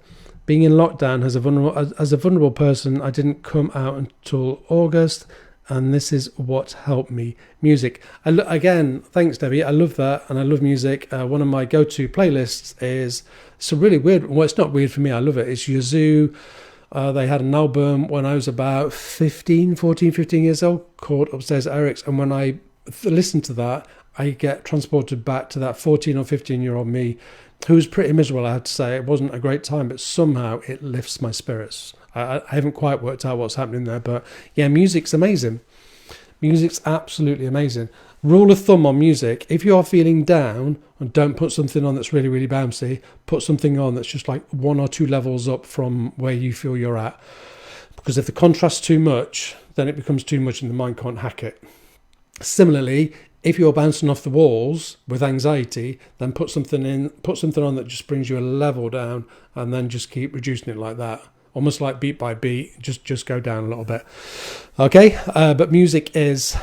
Being in lockdown as a vulnerable person, I didn't come out until August, and this is what helped me. Music. Again, thanks, Debbie. I love that, and I love music. One of my go-to playlists is, it's a really weird, well, it's not weird for me, I love it. It's Yazoo. They had an album when I was about 15 years old called Upstairs at Eric's, and when I listen to that, I get transported back to that 14 or 15-year-old me who was pretty miserable, I have to say. It wasn't a great time, but somehow it lifts my spirits. I haven't quite worked out what's happening there, but yeah, music's amazing. Music's absolutely amazing. Rule of thumb on music, if you are feeling down, and don't put something on that's really, really bouncy, put something on that's just like 1 or 2 levels up from where you feel you're at. Because if the contrast's too much, then it becomes too much and the mind can't hack it. Similarly, if you're bouncing off the walls with anxiety, then put something on that just brings you a level down, and then just keep reducing it like that. Almost like beat by beat, just go down a little bit. Okay, but music is,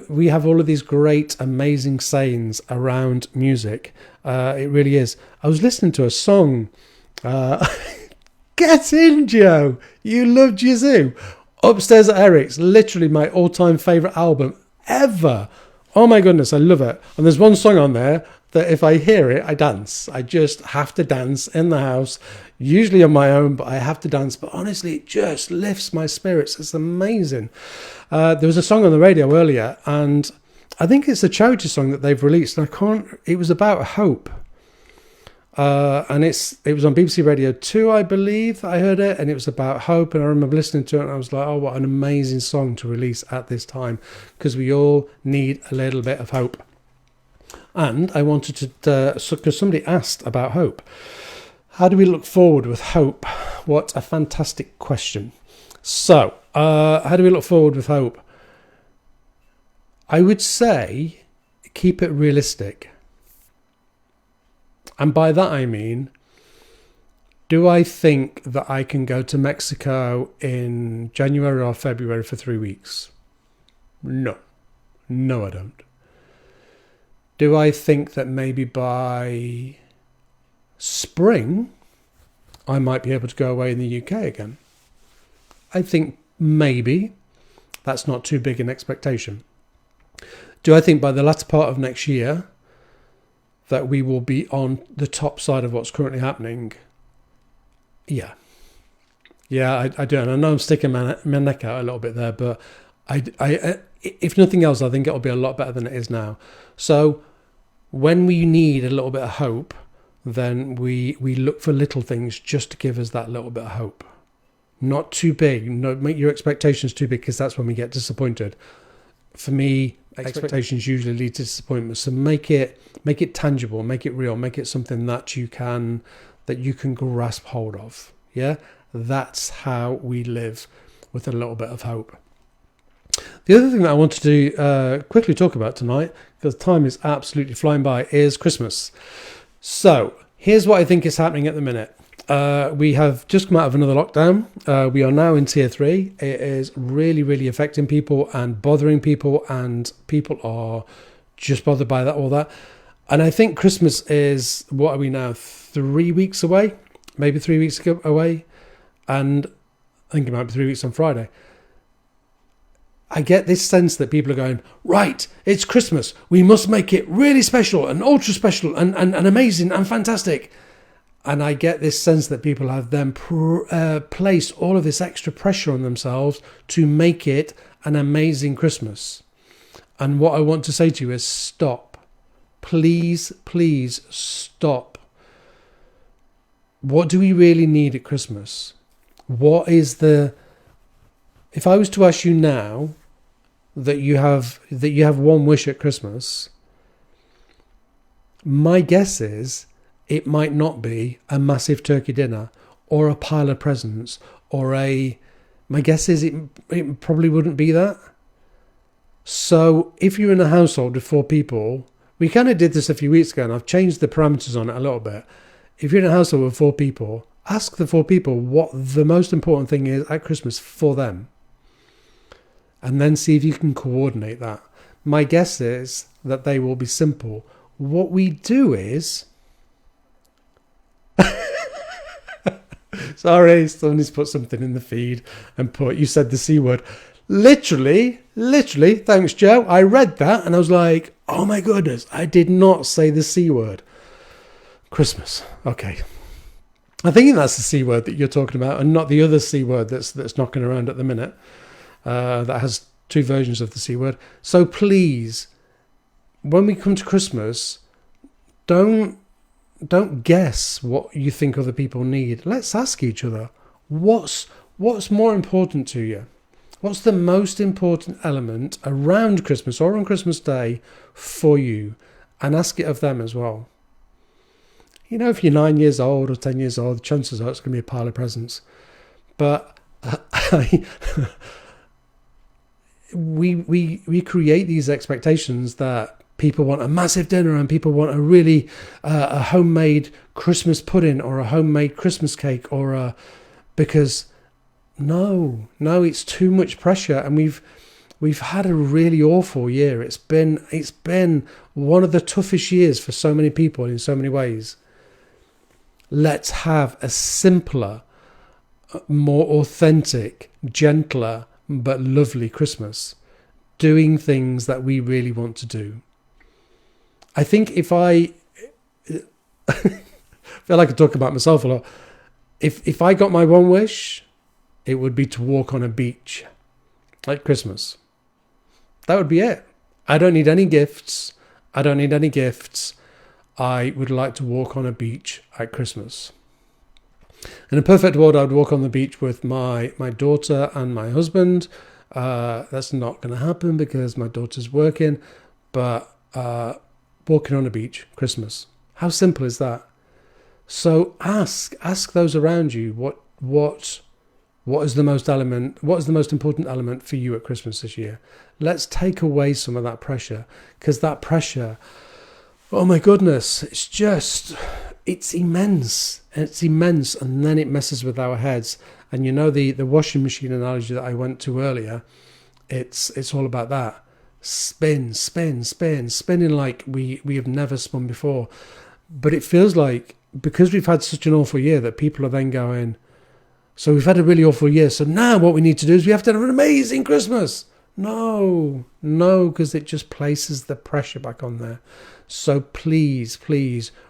we have all of these great, amazing sayings around music. It really is. I was listening to a song. Get in, Joe. You love Yazoo. Upstairs at Eric's, literally my all-time favourite album ever. Oh my goodness, I love it. And there's one song on there that if I hear it, I dance. I just have to dance in the house, usually on my own, but I have to dance. But honestly, it just lifts my spirits. It's amazing. There was a song on the radio earlier, and I think it's a charity song that they've released. And it was about hope. And it was on BBC Radio 2, I believe. I heard it, and it was about hope. And I remember listening to it, and I was like, oh, what an amazing song to release at this time, because we all need a little bit of hope. And I wanted to, because somebody asked about hope. How do we look forward with hope? What a fantastic question. So, how do we look forward with hope? I would say keep it realistic. And by that I mean, do I think that I can go to Mexico in January or February for 3 weeks? No. No, I don't. Do I think that maybe by spring I might be able to go away in the UK again? I think maybe. That's not too big an expectation. Do I think by the latter part of next year that we will be on the top side of what's currently happening? Yeah. Yeah, I do. And I know I'm sticking my neck out a little bit there, but I if nothing else, I think it'll be a lot better than it is now. So when we need a little bit of hope, then we look for little things just to give us that little bit of hope. Not too big. No, make your expectations too big, because that's when we get disappointed. For me, expectations usually lead to disappointment. So make it tangible, make it real, make it something that you can grasp hold of. Yeah, that's how we live, with a little bit of hope. The other thing that I wanted to quickly talk about tonight, because time is absolutely flying by, is Christmas. So here's what I think is happening at the minute. We have just come out of another lockdown. We are now in tier 3. It is really, really affecting people and bothering people, and people are just bothered by all that. And I think Christmas is, what are we now, 3 weeks away? Maybe 3 weeks away. And I think it might be 3 weeks on Friday. I get this sense that people are going, right, it's Christmas. We must make it really special and ultra special and amazing and fantastic. And I get this sense that people have then placed all of this extra pressure on themselves to make it an amazing Christmas. And what I want to say to you is stop. Please, please stop. What do we really need at Christmas? What is the... If I was to ask you now that you have one wish at Christmas, my guess is it might not be a massive turkey dinner or a pile of presents my guess is it probably wouldn't be that. So if you're in a household with 4 people, we kind of did this a few weeks ago and I've changed the parameters on it a little bit. If you're in a household with 4 people, ask the 4 people what the most important thing is at Christmas for them. And then see if you can coordinate that. My guess is that they will be simple. What we do is... Sorry, somebody's put something in the feed and you said the C word. Literally, thanks Joe. I read that and I was like, oh my goodness, I did not say the C word. Christmas. Okay. I think that's the C word that you're talking about and not the other C word that's knocking around at the minute. That has 2 versions of the C word. So please, when we come to Christmas, don't guess what you think other people need. Let's ask each other, what's more important to you? What's the most important element around Christmas or on Christmas Day for you? And ask it of them as well. You know, if you're 9 years old or 10 years old, chances are it's going to be a pile of presents. But we create these expectations that people want a massive dinner and people want a really a homemade Christmas pudding or a homemade Christmas cake because no, it's too much pressure and we've had a really awful year. It's been one of the toughest years for so many people in so many ways. Let's have a simpler, more authentic, gentler, but lovely Christmas, doing things that we really want to do. I think if I feel like I talk about myself a lot, if I got my one wish, it would be to walk on a beach at Christmas. That would be it. I don't need any gifts. I would like to walk on a beach at Christmas. In a perfect world, I would walk on the beach with my daughter and my husband. That's not going to happen because my daughter's working. But walking on a beach, Christmas. How simple is that? So ask those around you what is the most important element for you at Christmas this year. Let's take away some of that pressure, because that pressure, oh my goodness, it's immense, and then it messes with our heads. And you know the washing machine analogy that I went to earlier, it's all about that. Spinning like we have never spun before. But it feels like, because we've had such an awful year, that people are then going, so we've had a really awful year, so now what we need to do is we have to have an amazing Christmas. No, because it just places the pressure back on there. So please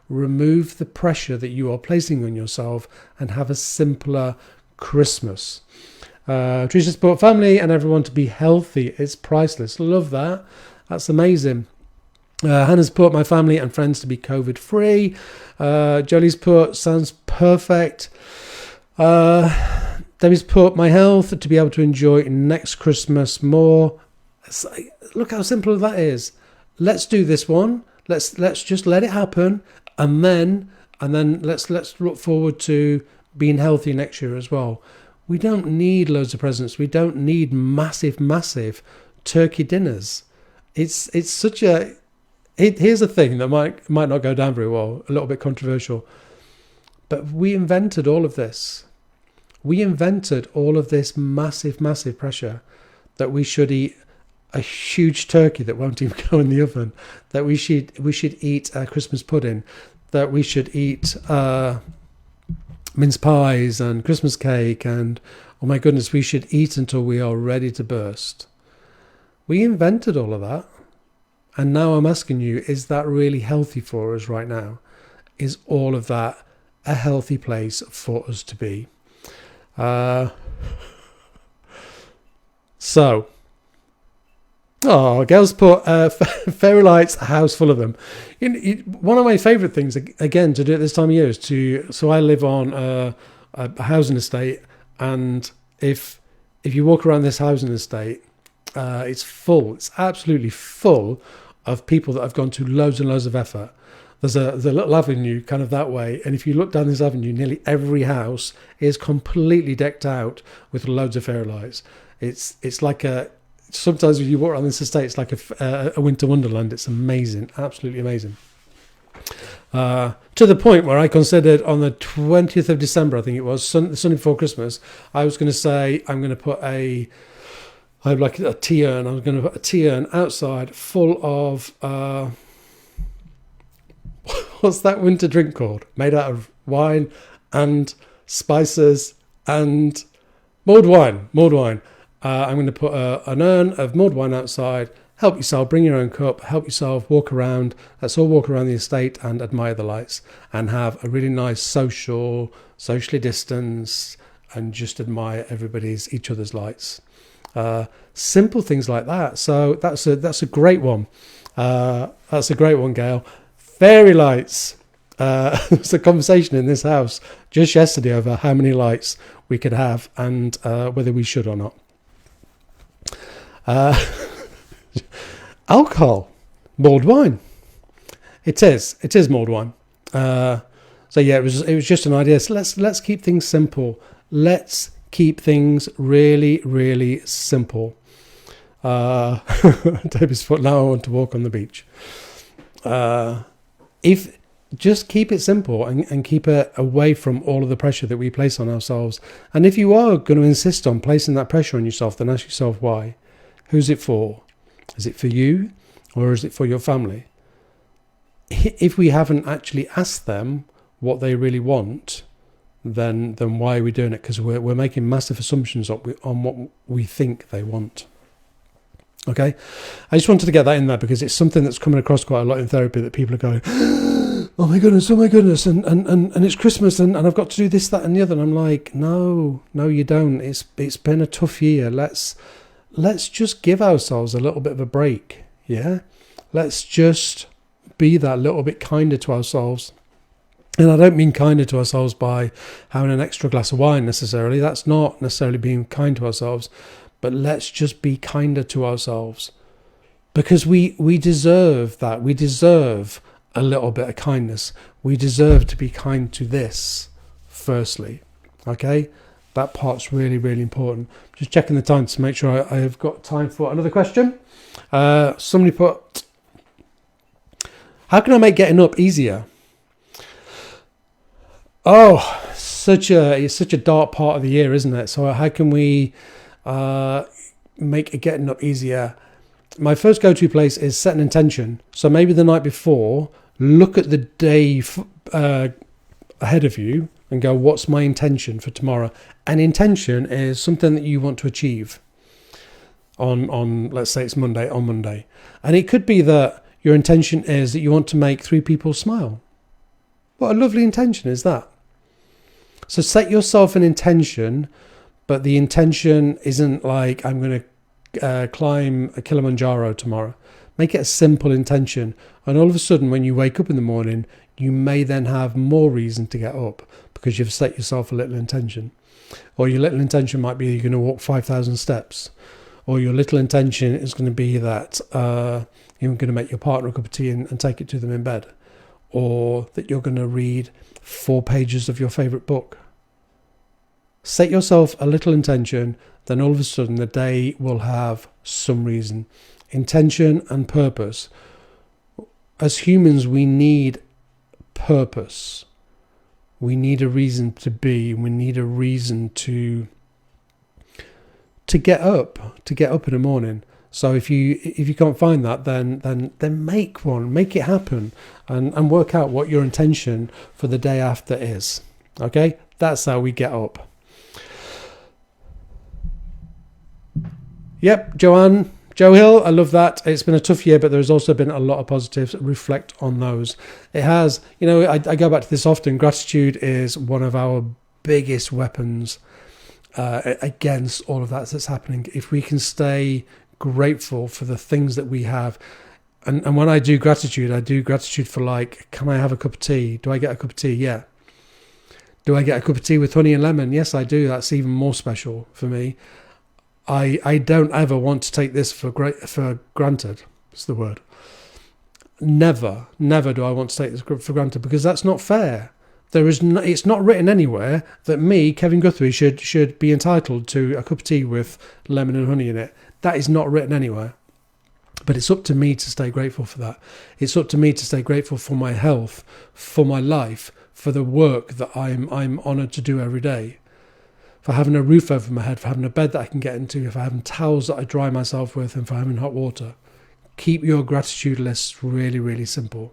remove the pressure that you are placing on yourself and have a simpler Christmas. Teresa support family and everyone to be healthy. It's priceless. Love that. That's amazing. Hannah's put my family and friends to be COVID free. Jolie's put sounds perfect. Debbie's put my health to be able to enjoy next Christmas more. Look how simple that is. Let's do this one. Let's just let it happen, and then let's look forward to being healthy next year as well. We don't need loads of presents. We don't need massive turkey dinners. It's such a... Here's a thing that might not go down very well, a little bit controversial. But we invented all of this. We invented all of this massive pressure that we should eat a huge turkey that won't even go in the oven, that we should eat a Christmas pudding, that we should eat mince pies and Christmas cake and oh my goodness, we should eat until we are ready to burst. We invented all of that. And now I'm asking you, is that really healthy for us right now? Is all of that a healthy place for us to be? So, girls put fairy lights, a house full of them. One of my favourite things, again, to do at this time of year is so I live on a housing estate, and if you walk around this housing estate, it's full. It's absolutely full of people that have gone to loads and loads of effort. There's a little avenue kind of that way, and if you look down this avenue, nearly every house is completely decked out with loads of fairy lights. It's like sometimes when you walk around this estate, it's like a winter wonderland. It's amazing, absolutely amazing. To the point where I considered on the 20th of December, I think it was, the Sunday before Christmas, I was going to say I'm going to put I have like a tea urn. I was going to put a tea urn outside full of what's that winter drink called? Made out of wine and spices and mulled wine. I'm going to put an urn of mulled wine outside. Help yourself, bring your own cup, help yourself, walk around. Let's all walk around the estate and admire the lights and have a really nice socially distanced, and just admire each other's lights. Simple things like that. So that's a great one. That's a great one, Gail. Fairy lights. There was a conversation in this house just yesterday over how many lights we could have and whether we should or not. Alcohol, mulled wine. It is mulled wine. So yeah, it was just an idea. So let's keep things simple. Let's keep things really, really simple. David's foot. Now I want to walk on the beach. If just keep it simple and keep it away from all of the pressure that we place on ourselves. And if you are going to insist on placing that pressure on yourself, then ask yourself why. Who's it for? Is it for you, or is it for your family? If we haven't actually asked them what they really want, then why are we doing it? Because we're making massive assumptions on what we think they want. Okay, I just wanted to get that in there because it's something that's coming across quite a lot in therapy, that people are going, oh my goodness, and it's Christmas and I've got to do this, that, and the other. And I'm like, no, you don't. It's been a tough year. Let's just give ourselves a little bit of a break. Yeah, let's just be that little bit kinder to ourselves. And I don't mean kinder to ourselves by having an extra glass of wine necessarily. That's not necessarily being kind to ourselves. But let's just be kinder to ourselves, because we deserve that. We deserve a little bit of kindness. We deserve to be kind to this, firstly. Okay? That part's really, really important. Just checking the time to make sure I have got time for another question. Somebody put, how can I make getting up easier? Oh, it's such a dark part of the year, isn't it? So how can we make getting up easier? My first go-to place is set an intention. So maybe the night before, look at the day ahead of you and go, what's my intention for tomorrow? An intention is something that you want to achieve on let's say it's Monday, on Monday. And it could be that your intention is that you want to make 3 people smile. What a lovely intention is that? So set yourself an intention, but the intention isn't like, I'm going to climb a Kilimanjaro tomorrow. Make it a simple intention. And all of a sudden, when you wake up in the morning, you may then have more reason to get up because you've set yourself a little intention. Or your little intention might be you're going to walk 5,000 steps. Or your little intention is going to be that you're going to make your partner a cup of tea and take it to them in bed. Or that you're going to read 4 pages of your favourite book. Set yourself a little intention, then all of a sudden the day will have some reason. Intention and purpose. As humans, we need purpose. We need a reason to be. We need a reason to get up in the morning. So if you can't find that, then make one, make it happen, and work out what your intention for the day after is. Okay, that's how we get up. Yep, Joe Hill, I love that. It's been a tough year, but there's also been a lot of positives. Reflect on those. It has, I go back to this often. Gratitude is one of our biggest weapons against all of that that's happening. If we can stay grateful for the things that we have, and when I do gratitude for, like, can I have a cup of tea? Do I get a cup of tea? Yeah. Do I get a cup of tea with honey and lemon? Yes, I do. That's even more special for me. I don't ever want to take this for granted. It's the word. Never do I want to take this for granted, because that's not fair. It's not written anywhere that me, Kevin Guthrie, should be entitled to a cup of tea with lemon and honey in it. That is not written anywhere. But it's up to me to stay grateful for that. It's up to me to stay grateful for my health, for my life, for the work that I'm honoured to do every day, for having a roof over my head, for having a bed that I can get into, for having towels that I dry myself with, and for having hot water. Keep your gratitude lists really, really simple.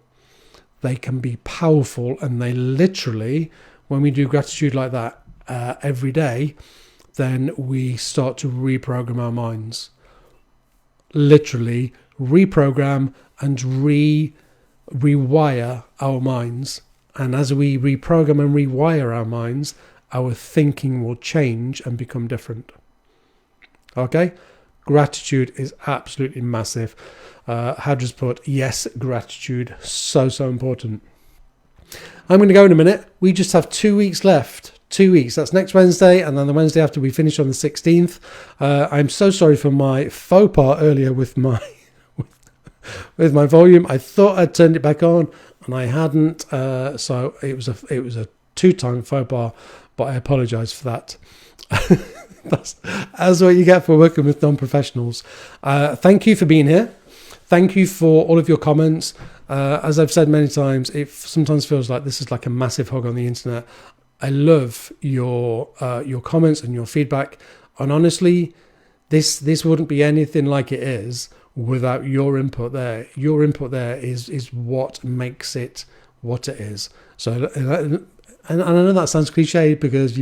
They can be powerful, and they literally, when we do gratitude like that every day, then we start to reprogram our minds. Literally reprogram and rewire our minds. And as we reprogram and rewire our minds, our thinking will change and become different. Okay? Gratitude is absolutely massive. Hadra's put, yes, gratitude, so important. I'm going to go in a minute. We just have 2 weeks left. 2 weeks. That's next Wednesday, and then the Wednesday after we finish on the 16th. I'm so sorry for my faux pas earlier with my with my volume. I thought I'd turned it back on, and I hadn't. So it was a 2-time faux pas, but I apologise for that. That's what you get for working with non-professionals. Thank you for being here. Thank you for all of your comments. As I've said many times, it sometimes feels like this is like a massive hug on the internet. I love your comments and your feedback. And honestly, this wouldn't be anything like it is without your input there. Your input there is what makes it what it is. So, and I know that sounds cliche because,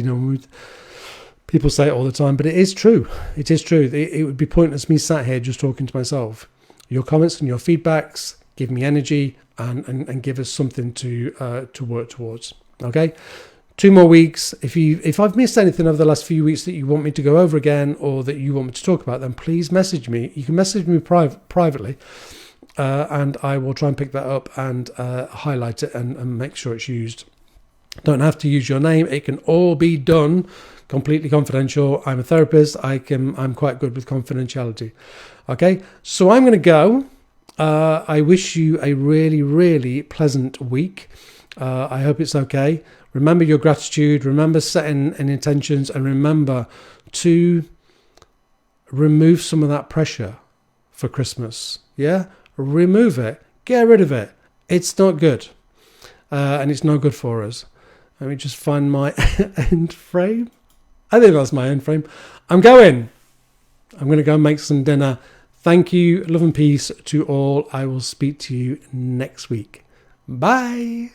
people say it all the time, but it is true. It is true. It would be pointless me sat here just talking to myself. Your comments and your feedbacks give me energy and give us something to work towards. Okay? 2 more weeks. If I've missed anything over the last few weeks that you want me to go over again or that you want me to talk about, then please message me. You can message me privately, and I will try and pick that up and highlight it and make sure it's used. Don't have to use your name. It can all be done completely confidential. I'm a therapist. I'm quite good with confidentiality. Okay, so I'm going to go. I wish you a really, really pleasant week. I hope it's okay. Remember your gratitude. Remember setting intentions, and remember to remove some of that pressure for Christmas. Yeah, remove it. Get rid of it. It's not good, and it's no good for us. Let me just find my end frame. I think that's my end frame. I'm going to go make some dinner. Thank you. Love and peace to all. I will speak to you next week. Bye.